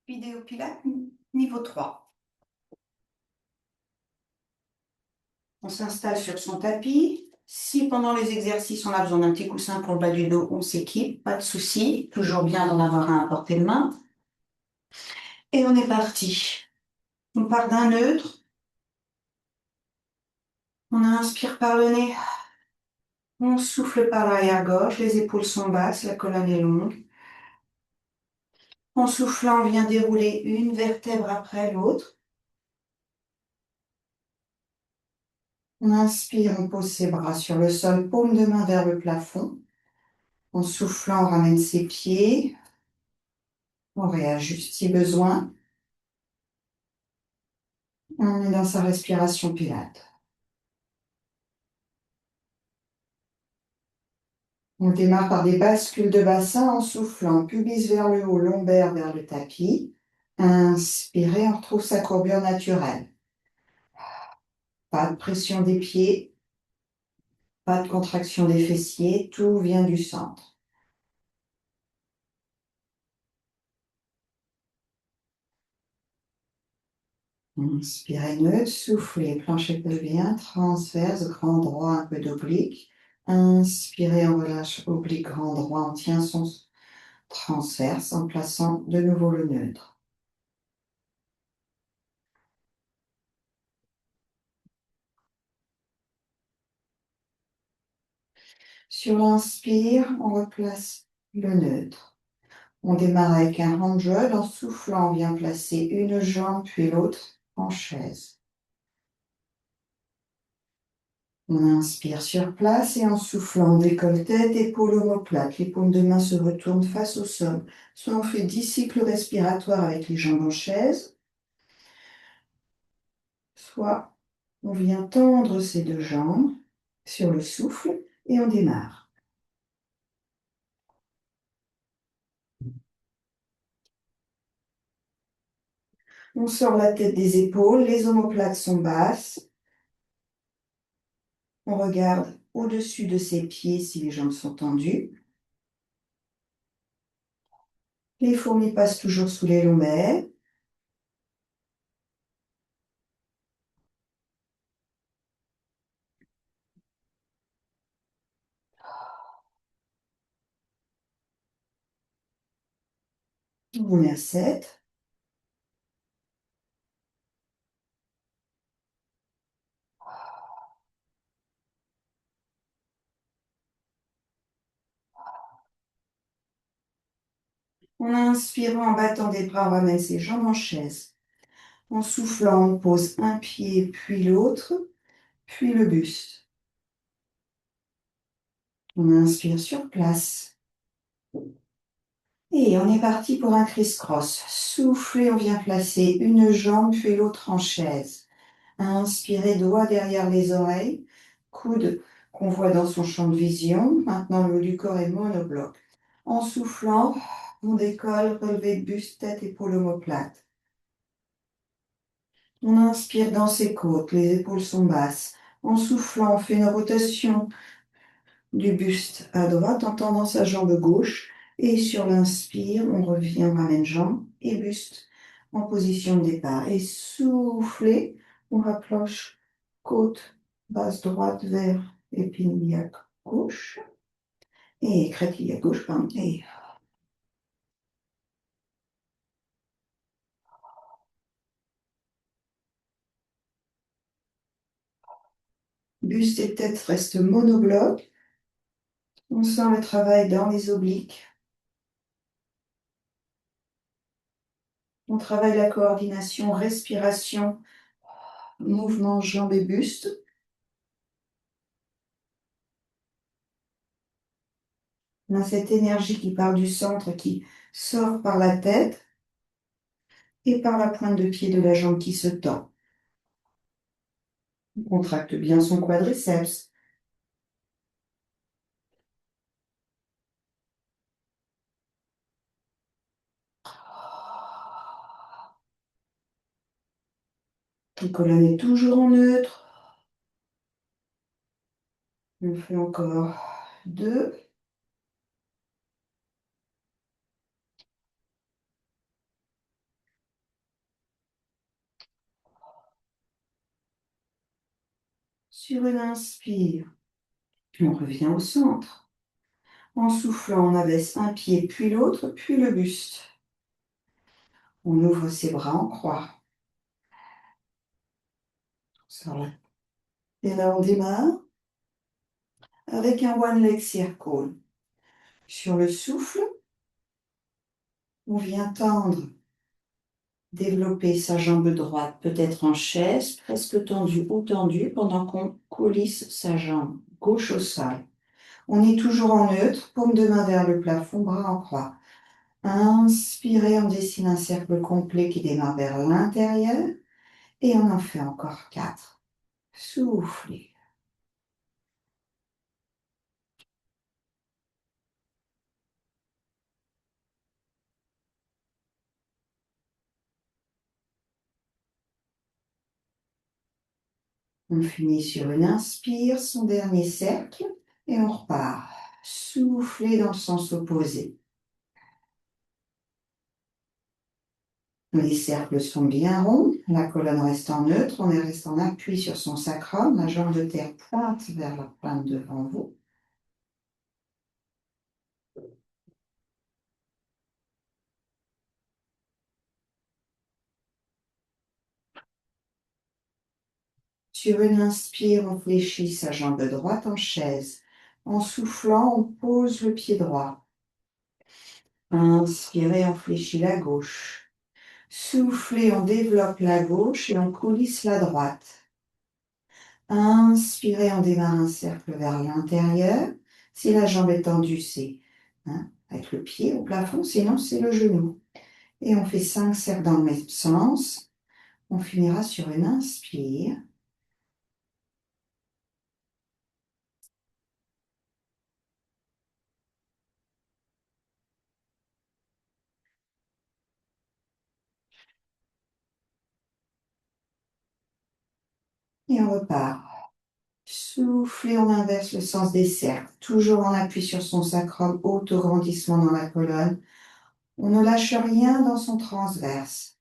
Vidéo Pilates niveau 3. On s'installe sur son tapis. Si pendant les exercices, on a besoin d'un petit coussin pour le bas du dos, on s'équipe, pas de souci. Toujours bien d'en avoir un à portée de main. Et on est parti. On part d'un neutre. On inspire par le nez. On souffle par l'arrière-gauche. Les épaules sont basses, la colonne est longue. En soufflant, on vient dérouler une vertèbre après l'autre. On inspire, on pose ses bras sur le sol, paume de main vers le plafond. En soufflant, on ramène ses pieds. On réajuste si besoin. On est dans sa respiration Pilate. On démarre par des bascules de bassin en soufflant, pubis vers le haut, lombaire vers le tapis. Inspirez, on retrouve sa courbure naturelle. Pas de pression des pieds, pas de contraction des fessiers, tout vient du centre. Inspirez neutre, soufflez, plancher pelvien, transverse, grand droit, un peu d'oblique. Inspirez, on relâche oblique, grand droit, on tient son transverse en plaçant de nouveau le neutre. Sur l'inspire, on replace le neutre. On démarre avec un hundred. En soufflant, on vient placer une jambe puis l'autre en chaise. On inspire sur place et en soufflant, on décolle tête, épaules omoplates. Les paumes de main se retournent face au sol. Soit on fait 10 cycles respiratoires avec les jambes en chaise, soit on vient tendre ses deux jambes sur le souffle et on démarre. On sort la tête des épaules, les omoplates sont basses. On regarde au-dessus de ses pieds si les jambes sont tendues. Les fourmis passent toujours sous les lombaires. On est à 7. On inspire en battant des bras, on ramène ses jambes en chaise. En soufflant, on pose un pied, puis l'autre, puis le buste. On inspire sur place. Et on est parti pour un criss-cross. Soufflez, on vient placer une jambe, puis l'autre en chaise. Inspirez, doigts derrière les oreilles, coude qu'on voit dans son champ de vision. Maintenant, le haut du corps est monobloc. En soufflant, on décolle, relevé de buste, tête, épaules omoplates. On inspire dans ses côtes, les épaules sont basses. En soufflant, on fait une rotation du buste à droite en tendant sa jambe gauche. Et sur l'inspire, on revient, on ramène jambe et buste en position de départ. Et soufflez, on rapproche côte basse droite vers épine iliaque gauche. Et crête iliaque gauche, pardon. Et buste et tête restent monobloc. On sent le travail dans les obliques. On travaille la coordination, respiration, mouvement jambes et buste. On a cette énergie qui part du centre, qui sort par la tête et par la pointe de pied de la jambe qui se tend. On contracte bien son quadriceps. La colonne est toujours en neutre. On fait encore 2. Sur une inspire, on revient au centre. En soufflant, on abaisse un pied, puis l'autre, puis le buste. On ouvre ses bras en croix. Et là, on démarre avec un one leg circle. Sur le souffle, on vient tendre, développer sa jambe droite, peut-être en chaise, presque tendue ou tendue, pendant qu'on coulisse sa jambe gauche au sol. On est toujours en neutre, paume de main vers le plafond, bras en croix. Inspirez, on dessine un cercle complet qui démarre vers l'intérieur et on en fait encore 4. Soufflez. On finit sur une inspire, son dernier cercle, et on repart. Soufflez dans le sens opposé. Les cercles sont bien ronds, la colonne reste en neutre, on reste en appui sur son sacrum, la jambe de terre pointe vers la pointe devant vous. Sur une inspire, on fléchit sa jambe droite en chaise. En soufflant, on pose le pied droit. Inspirez, on fléchit la gauche. Soufflez, on développe la gauche et on coulisse la droite. Inspirez, on démarre un cercle vers l'intérieur. Si la jambe est tendue, c'est avec le pied au plafond, sinon c'est le genou. Et on fait 5 cercles dans le même sens. On finira sur une inspire. Et on repart. Soufflez, on inverse le sens des cercles. Toujours en appui sur son sacrum, autograndissement dans la colonne. On ne lâche rien dans son transverse.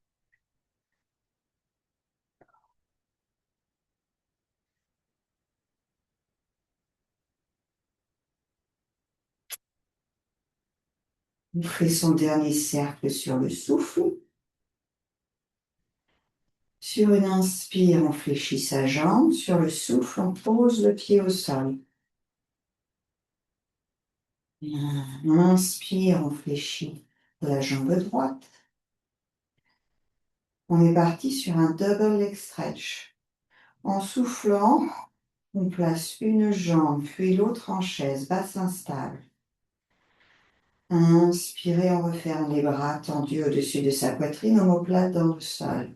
On fait son dernier cercle sur le souffle. Sur une inspire, on fléchit sa jambe. Sur le souffle, on pose le pied au sol. On inspire, on fléchit la jambe droite. On est parti sur un double leg stretch. En soufflant, on place une jambe, puis l'autre en chaise, bassin stable. Inspirez, on referme les bras tendus au-dessus de sa poitrine, omoplate dans le sol.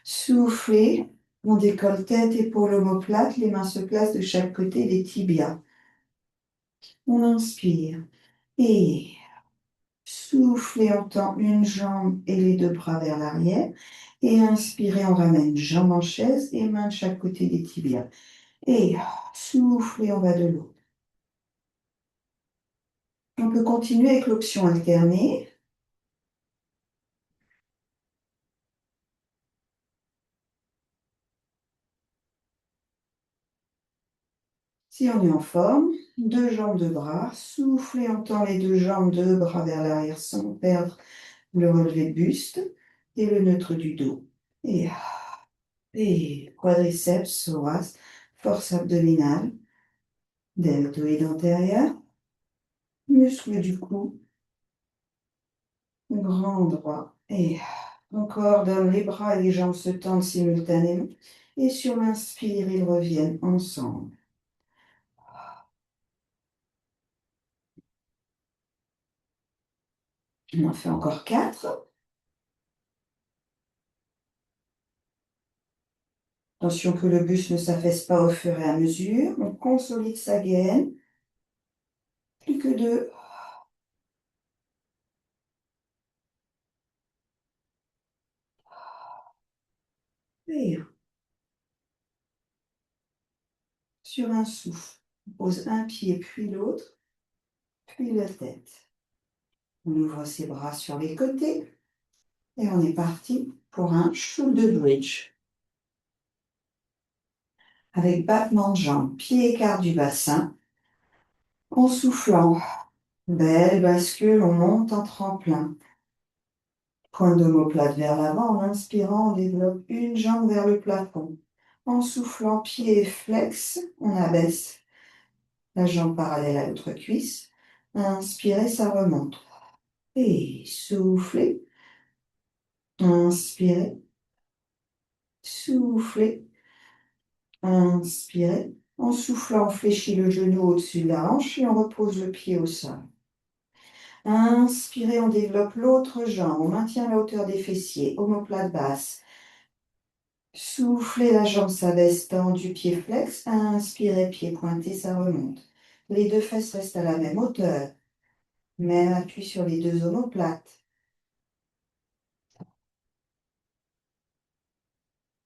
Soufflez, on décolle tête, épaules, omoplate, les mains se placent de chaque côté des tibias. On inspire et soufflez, on tend une jambe et les deux bras vers l'arrière. Et inspirez, on ramène jambe en chaise et main de chaque côté des tibias. Et soufflez, on va de l'autre. On peut continuer avec l'option alternée. Si on est en forme, deux jambes, deux bras. Soufflez, on tend les deux jambes, deux bras vers l'arrière sans perdre le relevé de buste et le neutre du dos. Et quadriceps, psoas, force abdominale, deltoïde antérieur, muscle du cou, grand droit. Et on coordonne les bras et les jambes se tendent simultanément. Et sur l'inspire, ils reviennent ensemble. On en fait encore 4. Attention que le buste ne s'affaisse pas au fur et à mesure. On consolide sa gaine. Plus que 2. Et sur un souffle, on pose un pied puis l'autre, puis la tête. On ouvre ses bras sur les côtés et on est parti pour un shoulder bridge. avec battement de jambes, pied écart du bassin. En soufflant, belle bascule, on monte en tremplin. Point d'omoplate vers l'avant, en inspirant, on développe une jambe vers le plafond. En soufflant, pied flex, on abaisse la jambe parallèle à l'autre cuisse. Inspirez, ça remonte. Et soufflez. Inspirez. Soufflez. Inspirez. En soufflant, on fléchit le genou au-dessus de la hanche et on repose le pied au sol. Inspirez, on développe l'autre jambe. On maintient la hauteur des fessiers. Omoplate basse. Soufflez, la jambe s'abaisse tendue, pied flex. Inspirez, pied pointé, ça remonte. Les deux fesses restent à la même hauteur. Même appui sur les deux omoplates.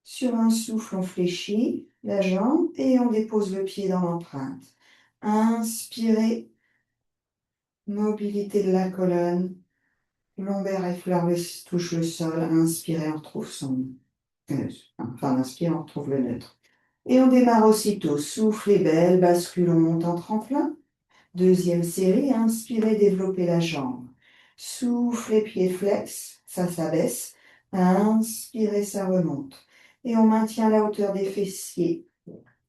Sur un souffle, on fléchit la jambe et on dépose le pied dans l'empreinte. Inspirez, mobilité de la colonne. Lombaire et fleur touche le sol. Inspirez, on retrouve son... Enfin, on inspire, on retrouve le neutre. Et on démarre aussitôt. Soufflez, belle, bascule, on monte en tremplin. Deuxième série, inspirez, développez la jambe. Soufflez, pied flex, ça s'abaisse. Inspirez, ça remonte. Et on maintient la hauteur des fessiers.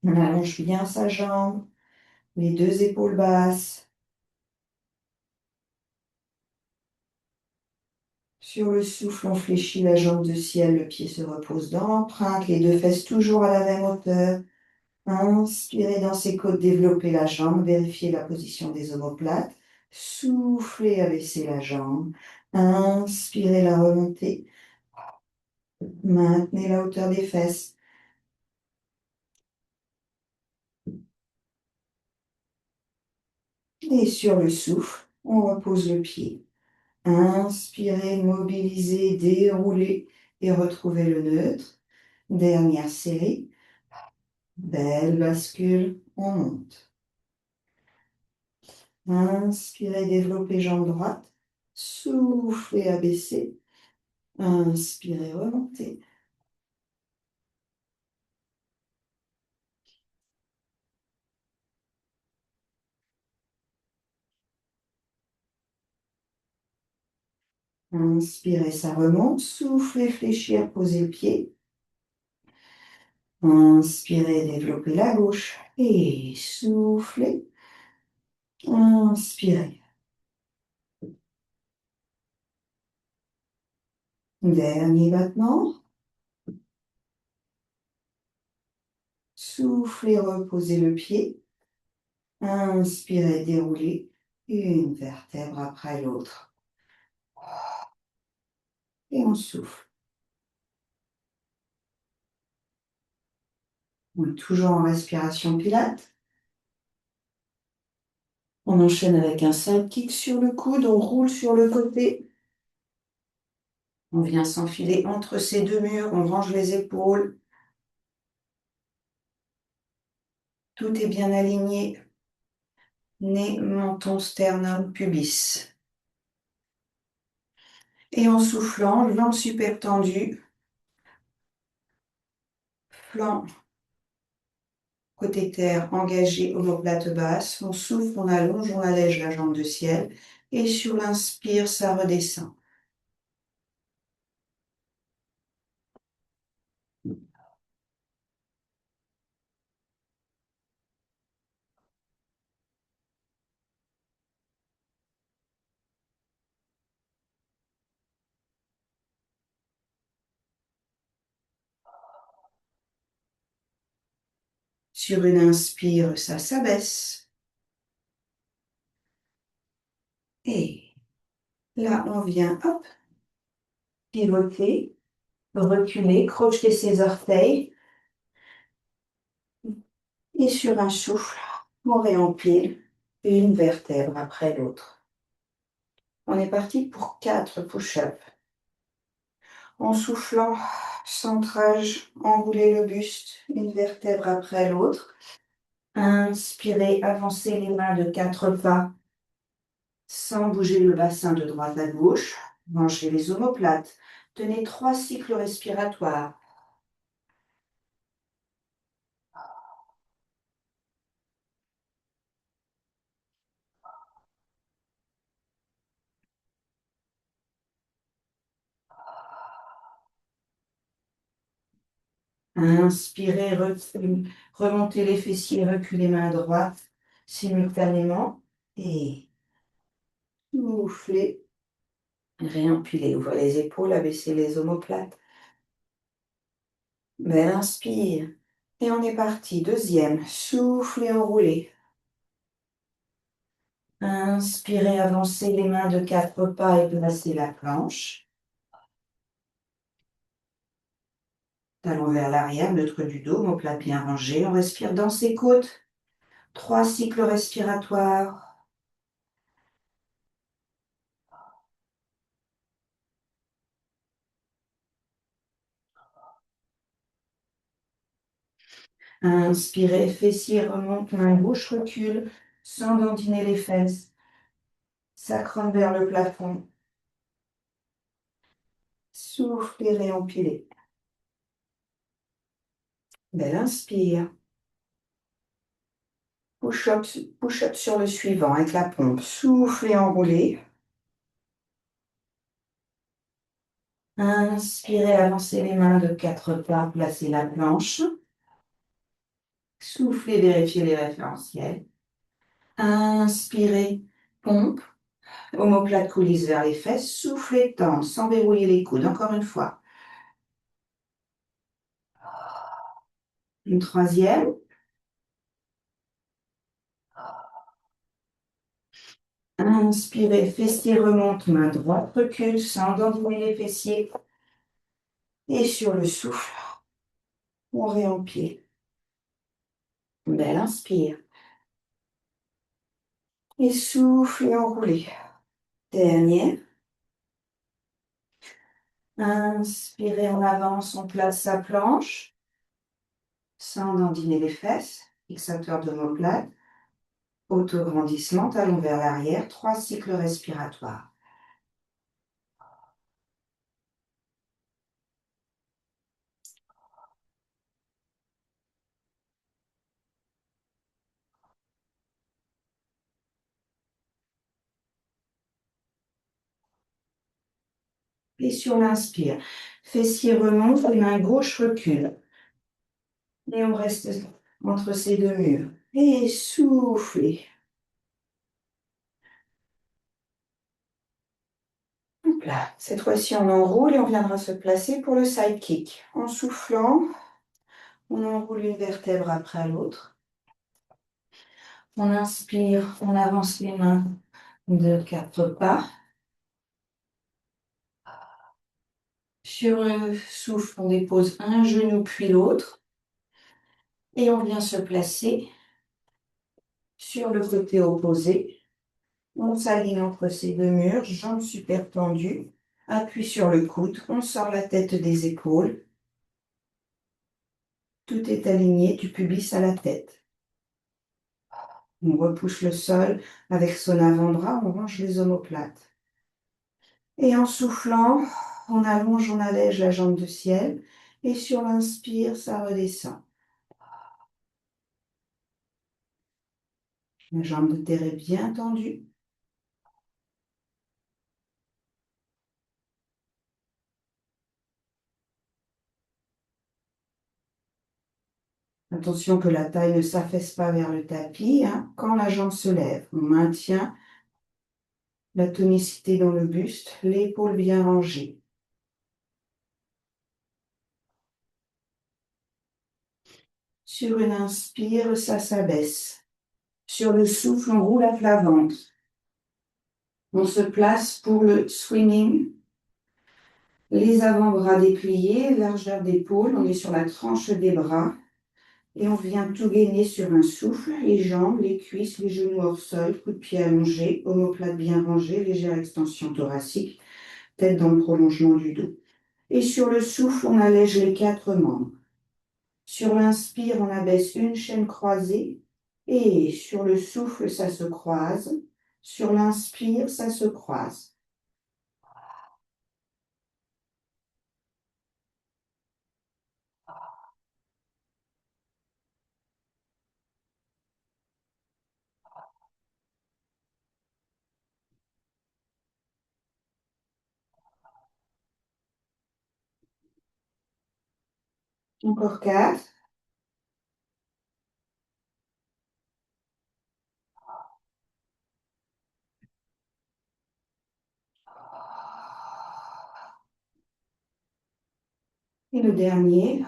On allonge bien sa jambe, les deux épaules basses. Sur le souffle, on fléchit la jambe de ciel, le pied se repose dans l'empreinte, les deux fesses toujours à la même hauteur. Inspirez dans ses côtes, développez la jambe, vérifiez la position des omoplates. Soufflez, abaissez la jambe. Inspirez la remontée. Maintenez la hauteur des fesses. Et sur le souffle, on repose le pied. Inspirez, mobilisez, déroulez et retrouvez le neutre. Dernière série. Belle bascule, on monte. Inspirez, développez jambe droite. Soufflez, abaissez. Inspirez, remontez. Inspirez, ça remonte. Soufflez, fléchir, posez le pied. Inspirez, développez la gauche. Et soufflez. Inspirez. Dernier battement. Soufflez, reposez le pied. Inspirez, déroulez une vertèbre après l'autre. Et on souffle. On est toujours en respiration pilate. On enchaîne avec un side kick sur le coude, on roule sur le côté. On vient s'enfiler entre ces deux murs, on range les épaules. Tout est bien aligné. Nez, menton, sternum, pubis. Et en soufflant, jambes super tendues. Flanc, côté terre, engagé, omoplate basse. On souffle, on allonge, on allège la jambe de ciel. Et sur l'inspire, ça redescend. Sur une inspire, ça s'abaisse. Et là, on vient, hop, pivoter, reculer, crocheter ses orteils. Et sur un souffle, on réempile une vertèbre après l'autre. On est parti pour 4 push-ups. En soufflant, centrage, enroulez le buste, une vertèbre après l'autre. Inspirez, avancez les mains de 4 pas sans bouger le bassin de droite à gauche. Mangez les omoplates. Tenez 3 cycles respiratoires. Inspirez, remontez les fessiers, reculez main droite simultanément. Et soufflez, réempilez. Ouvrez les épaules, abaissez les omoplates. Belle inspire. Et on est parti. Deuxième. Soufflez, enroulez. Inspirez, avancez les mains de 4 pas et placez la planche. Talons vers l'arrière, neutre du dos, omoplate bien rangée. On respire dans ses côtes. 3 cycles respiratoires. Inspirez, fessiers remontent, main gauche recule, sans dandiner les fesses. Sacrum vers le plafond. Soufflez, réempilez. Belle inspire. Push-up sur le suivant avec la pompe. Soufflez, enroulez. Inspirez, avancez les mains de 4 pas, placez la planche. Soufflez, vérifiez les référentiels. Inspirez, pompe. Omoplate coulisse vers les fesses. Soufflez, tendre, sans verrouiller les coudes. Encore une fois. Une troisième. Inspirez, fessier remonte, main droite recule, sans dandiner les fessiers. Et sur le souffle, on réempile. Belle inspire. Et souffle et enroulez. Dernière. Inspirez, on avance, on place sa planche. Sans dandiner les fesses. Fixateur d'omoplate. Autograndissement, talon vers l'arrière. 3 cycles respiratoires. Et sur l'inspire, fessier remonte, main gauche recule. Et on reste entre ces deux murs. Et soufflez. Hop là. Cette fois-ci, on enroule et on viendra se placer pour le side kick. En soufflant, on enroule une vertèbre après l'autre. On inspire, on avance les mains de 4 pas. Sur le souffle, on dépose un genou puis l'autre. Et on vient se placer sur le côté opposé. On s'aligne entre ces deux murs, jambes super tendues. Appui sur le coude, on sort la tête des épaules. Tout est aligné du pubis à la tête. On repousse le sol avec son avant-bras, on range les omoplates. Et en soufflant, on allonge, on allège la jambe de ciel. Et sur l'inspire, ça redescend. La jambe de terre est bien tendue. Attention que la taille ne s'affaisse pas vers le tapis, hein. Quand la jambe se lève, on maintient la tonicité dans le buste, l'épaule bien rangée. Sur une inspire, ça s'abaisse. Sur le souffle, on roule à plat ventre. On se place pour le swimming. Les avant-bras dépliés, largeur d'épaule, on est sur la tranche des bras. Et on vient tout gainer sur un souffle, les jambes, les cuisses, les genoux hors sol, coup de pied allongé, omoplate bien rangée, légère extension thoracique, tête dans le prolongement du dos. Et sur le souffle, on allège les 4 membres. Sur l'inspire, on abaisse une chaîne croisée. Et sur le souffle, ça se croise. Sur l'inspire, ça se croise. Encore 4. Et le dernier.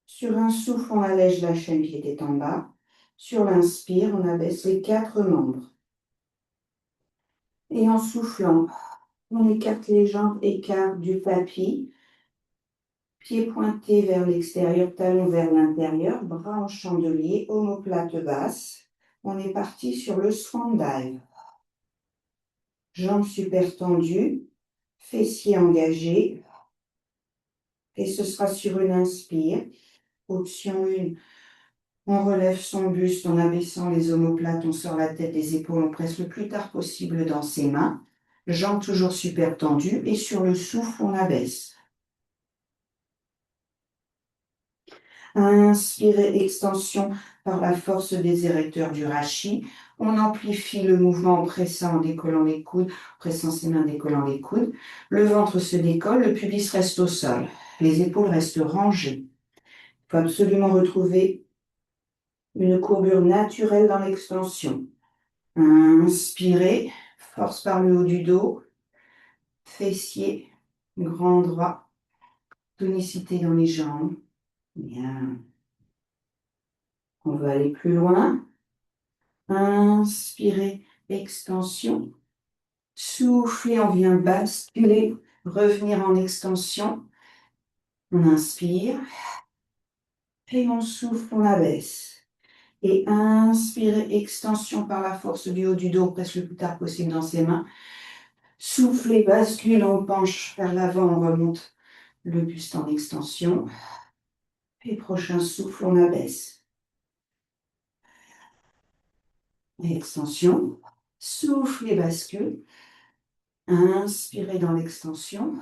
Sur un souffle, on allège la chaîne qui était en bas. Sur l'inspire, on abaisse les 4 membres. Et en soufflant, on écarte les jambes, écart du tapis. Pieds pointés vers l'extérieur, talons vers l'intérieur, bras en chandelier, omoplate basse. On est parti sur le swan dive. Jambes super tendues, fessiers engagés. Et ce sera sur une inspire. Option 1, on relève son buste en abaissant les omoplates, on sort la tête des épaules, on presse le plus tard possible dans ses mains. Jambes toujours super tendues et sur le souffle, on abaisse. Inspirez, extension par la force des érecteurs du rachis. On amplifie le mouvement en pressant, en décollant les coudes, pressant ses mains, décollant les coudes. Le ventre se décolle, le pubis reste au sol. Les épaules restent rangées. Il faut absolument retrouver une courbure naturelle dans l'extension. Inspirez, force par le haut du dos, fessiers, grand droit, tonicité dans les jambes. Bien. On va aller plus loin. Inspirez, extension. Soufflez, on vient basculer, revenir en extension. On inspire et on souffle, on abaisse. Et inspirez, extension par la force du haut du dos, presque le plus tard possible dans ses mains. Soufflez, bascule, on penche vers l'avant, on remonte le buste en extension. Et prochain souffle, on abaisse. Extension. Soufflez, bascule. Inspirez dans l'extension.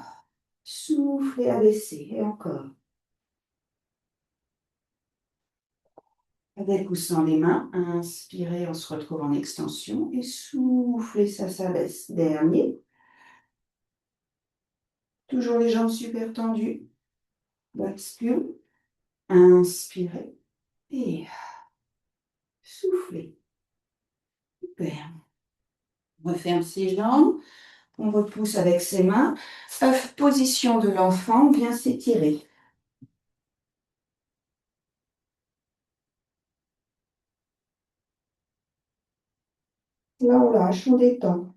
Soufflez, abaissez. Et encore. Avec ou sans les mains, inspirez, on se retrouve en extension et soufflez, ça s'abaisse. Dernier. Toujours les jambes super tendues. Bascule. Inspirez et soufflez. Super. On referme ses jambes. On repousse avec ses mains. Position de l'enfant, on vient s'étirer. Là, on lâche, on détend.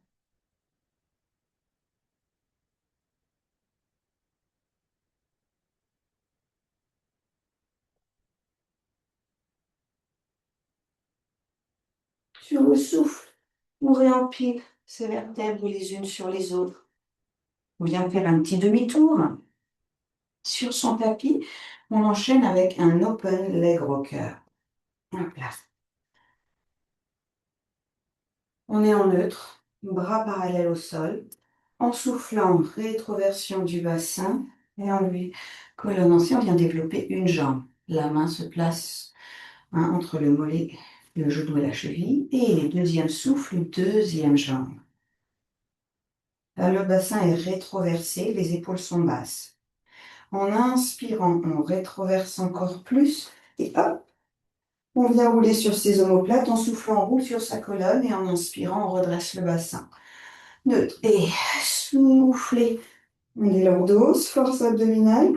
Sur le souffle, on réempile ses vertèbres les unes sur les autres. On vient faire un petit demi-tour. Sur son tapis, on enchaîne avec un open leg rocker. Hop là. On est en neutre, bras parallèles au sol. En soufflant, rétroversion du bassin. Et en lui colonne on vient développer une jambe. La main se place entre le mollet, le genou et la cheville. Et deuxième souffle, deuxième jambe. Là, le bassin est rétroversé, les épaules sont basses. En inspirant, on rétroverse encore plus. Et hop, on vient rouler sur ses omoplates. En soufflant, on roule sur sa colonne. Et en inspirant, on redresse le bassin. Neutre. Et soufflez. On élorde, force abdominale.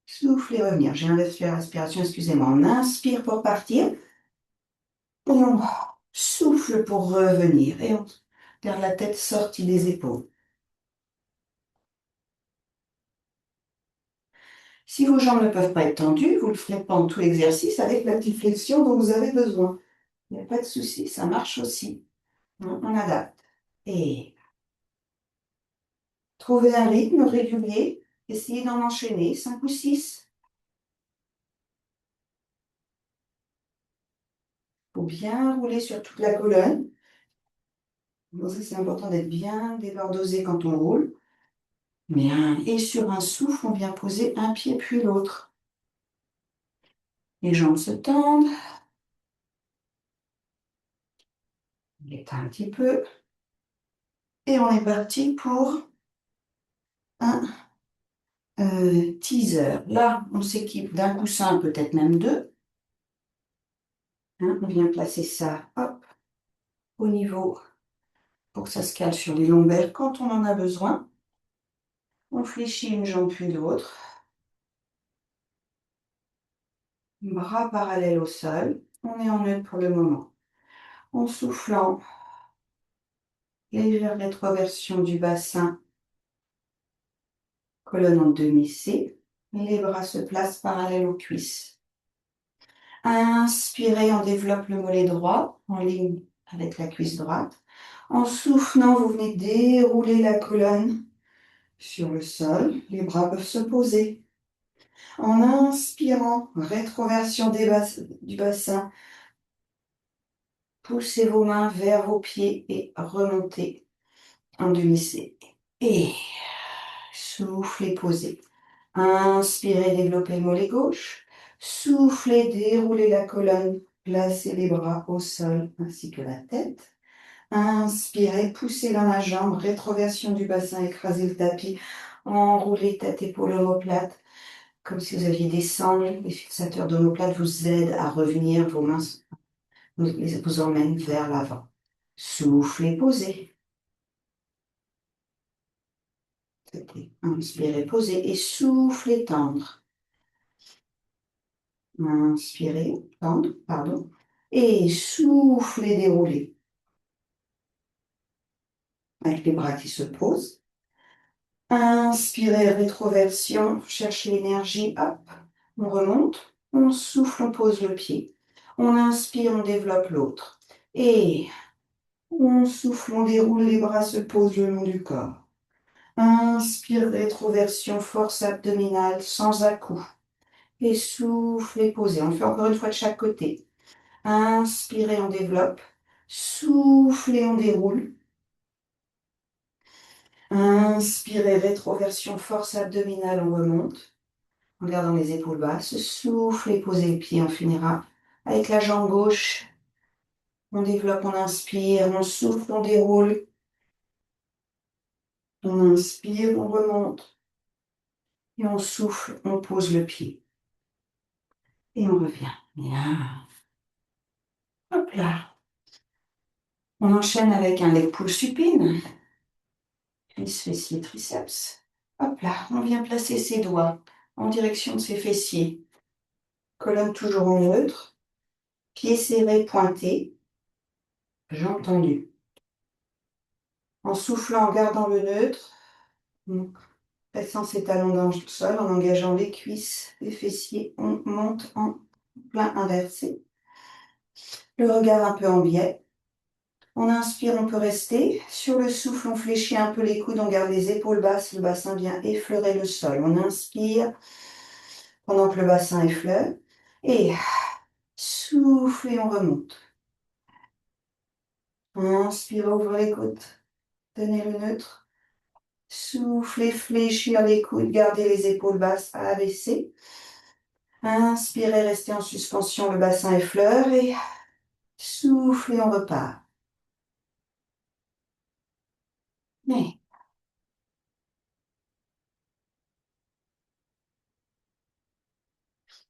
Soufflez, revenir. J'ai inversé la respiration, excusez-moi. On inspire pour partir. Et on souffle pour revenir. Et on garde la tête sortie des épaules. Si vos jambes ne peuvent pas être tendues, vous le ferez pendant tout l'exercice avec la petite flexion dont vous avez besoin. Il n'y a pas de souci, ça marche aussi. On adapte. Et trouvez un rythme régulier. Essayez d'en enchaîner 5 ou 6. Il faut bien rouler sur toute la colonne. Donc ça, c'est important d'être bien délordosé quand on roule. Bien. Et sur un souffle, on vient poser un pied puis l'autre. Les jambes se tendent. On éteint un petit peu. Et on est parti pour un teaser. Là, on s'équipe d'un coussin, peut-être même deux. Hein, on vient placer ça, hop, au niveau pour que ça se cale sur les lombaires quand on en a besoin. On fléchit une jambe puis l'autre. Bras parallèles au sol. On est en neutre pour le moment. En soufflant, légère rétroversion du bassin, colonne en demi-C. Les bras se placent parallèles aux cuisses. Inspirez, on développe le mollet droit en ligne avec la cuisse droite. En soufflant, vous venez dérouler la colonne sur le sol. Les bras peuvent se poser. En inspirant, rétroversion du bassin. Poussez vos mains vers vos pieds et remontez en demi-C. Et soufflez, posez. Inspirez, développez le mollet gauche. Soufflez, déroulez la colonne. Placez les bras au sol ainsi que la tête. Inspirez, poussez dans la jambe. Rétroversion du bassin, écrasez le tapis. Enroulez tête, épaule, omoplate. Comme si vous aviez des sangles. Les fixateurs d'omoplate vous aident à revenir. Vos mains vous emmènent vers l'avant. Soufflez, posez. Inspirez, posez et soufflez, tendre. Inspirez, tendre, pardon. Et soufflez, dérouler. Avec les bras qui se posent. Inspirez, rétroversion, cherchez l'énergie, hop. On remonte, on souffle, on pose le pied. On inspire, on développe l'autre. Et on souffle, on déroule, les bras se posent le long du corps. Inspire, rétroversion, force abdominale, sans à-coups. Et soufflez, posez. On le fait encore une fois de chaque côté. Inspirez, on développe. Soufflez, on déroule. Inspirez, rétroversion, force abdominale, on remonte. En gardant les épaules basses. Soufflez, posez le pied, on finira avec la jambe gauche. On développe, on inspire, on souffle, on déroule. On inspire, on remonte. Et on souffle, on pose le pied. Et on revient. Bien. Hop là. On enchaîne avec un leg pull supine. Cuisse, fessier, triceps. Hop là, on vient placer ses doigts en direction de ses fessiers. Colonne toujours en neutre. Pieds serrés, pointés. Jambes tendues. En soufflant, en gardant le neutre. Pressant ses talons dans le sol, en engageant les cuisses, les fessiers. On monte en plein inversé. Le regard un peu en biais. On inspire, on peut rester. Sur le souffle, on fléchit un peu les coudes, on garde les épaules basses, le bassin vient effleurer le sol. On inspire pendant que le bassin effleure. Et souffle et on remonte. Inspire, ouvrez les coudes. Tenez le neutre. Soufflez, fléchir les coudes, gardez les épaules basses à abaisser. Inspirez, restez en suspension, le bassin effleure et soufflez, on repart. Mais,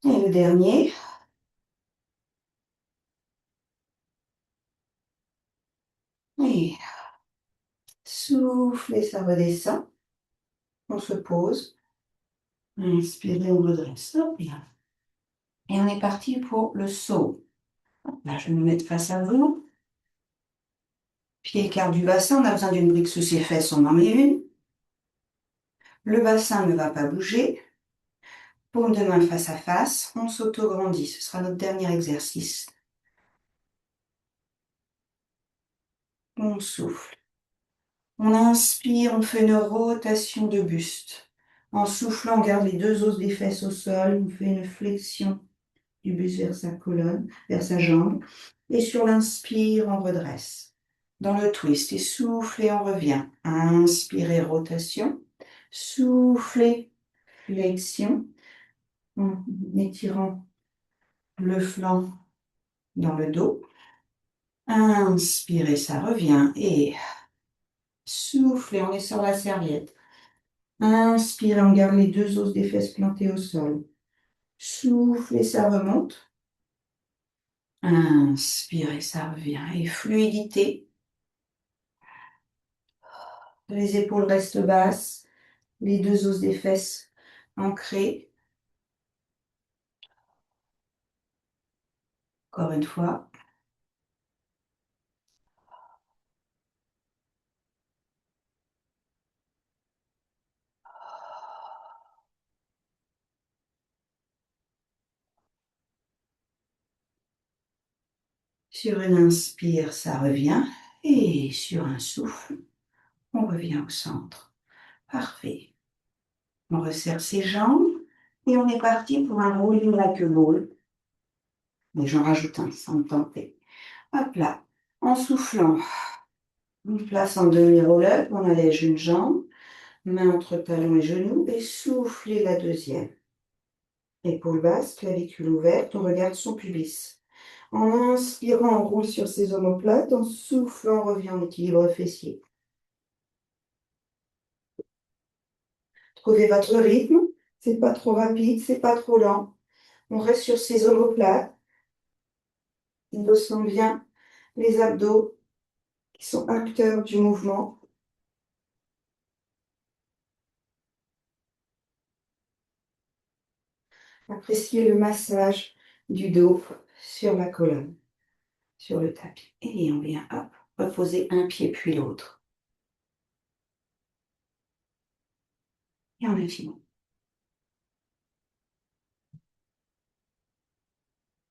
et le dernier. Et soufflez, ça redescend. On se pose. Inspirez, on redresse. Hop là. Et on est parti pour le saut. Là, je vais me mettre face à vous. Pied écart du bassin, on a besoin d'une brique sous ses fesses, on en met une. Le bassin ne va pas bouger. Paume de main face à face, on s'auto-grandit. Ce sera notre dernier exercice. On souffle. On inspire, on fait une rotation de buste. En soufflant, on garde les deux os des fesses au sol. On fait une flexion du buste vers sa colonne, vers sa jambe. Et sur l'inspire, on redresse. Dans le twist, et souffle et on revient. Inspirez, rotation. Soufflez, flexion. En étirant le flanc dans le dos. Inspirez, ça revient. Et soufflez, on est sur la serviette. Inspire, on garde les deux os des fesses plantés au sol. Souffle et ça remonte. Inspire et ça revient. Et fluidité. Les épaules restent basses. Les deux os des fesses ancrés. Encore une fois. Sur une inspire, ça revient. Et sur un souffle, on revient au centre. Parfait. On resserre ses jambes. Et on est parti pour un rolling like a ball. Mais j'en rajoute un sans me tenter. Hop là. En soufflant, on place en demi-roll-up. On allège une jambe. Main entre talon et genou. Et soufflez la deuxième. Épaules basses, clavicule ouverte. On regarde son pubis. En inspirant, on roule sur ses omoplates. En soufflant, on revient en équilibre fessier. Trouvez votre rythme. C'est pas trop rapide, c'est pas trop lent. On reste sur ses omoplates. Endossons bien les abdos qui sont acteurs du mouvement. Appréciez le massage du dos sur la colonne, sur le tapis. Et on vient, hop, reposer un pied puis l'autre. Et on a fini.